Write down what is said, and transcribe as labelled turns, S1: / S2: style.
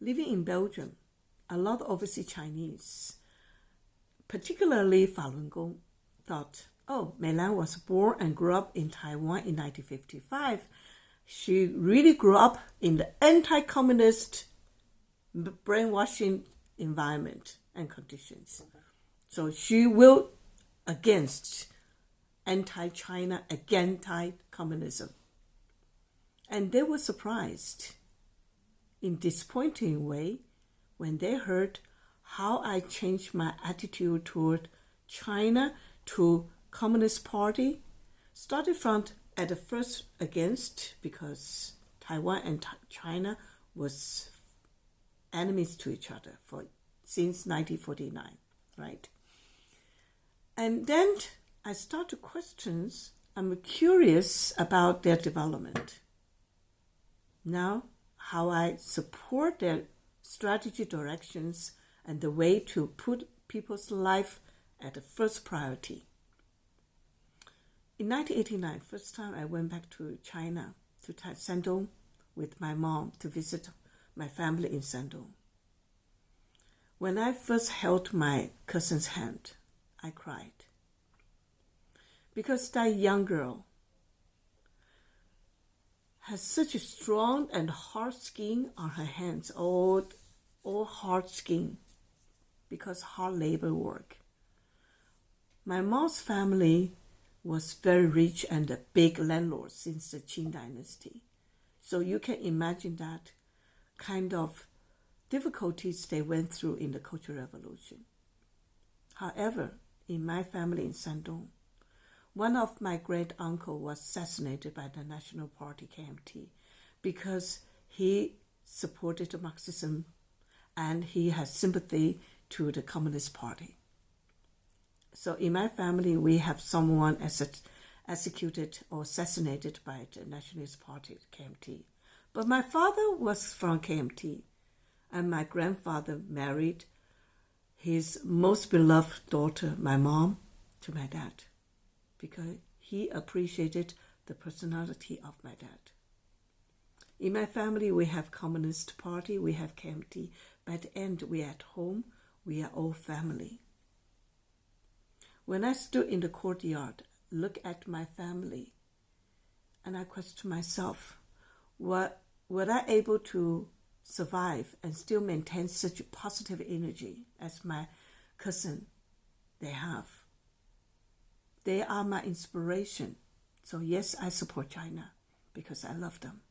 S1: living in Belgium, a lot of overseas Chinese, particularly Falun Gong, thought, oh, Mei Lan was born and grew up in Taiwan in 1955. She really grew up in the anti-communist brainwashing environment and conditions. So she will against anti-China, anti-communism. And they were surprised in disappointing way when they heard how I changed my attitude toward China to Communist Party. Started from at the first against, because Taiwan and China was enemies to each other since 1949, right? And then I start to question. I'm curious about their development. Now, how I support their strategy directions and the way to put people's life at the first priority. In 1989, first time I went back to China, to Shandong, with my mom to visit my family in Shandong. When I first held my cousin's hand, I cried. Because that young girl has such a strong and hard skin on her hands, all hard skin, because hard labor work. My mom's family was very rich and a big landlord since the Qing dynasty. So you can imagine that kind of difficulties they went through in the Cultural Revolution. However, in my family in Shandong, one of my great uncle was assassinated by the National Party KMT because he supported Marxism and he has sympathy to the Communist Party. So in my family, we have someone executed or assassinated by the Nationalist Party, KMT. But my father was from KMT, and my grandfather married his most beloved daughter, my mom, to my dad, because he appreciated the personality of my dad. In my family, we have Communist Party, we have KMT. By the end, we are at home, we are all family. When I stood in the courtyard, look at my family, and I questioned myself, was I able to survive and still maintain such positive energy as my cousin they have? They are my inspiration. So yes, I support China because I love them.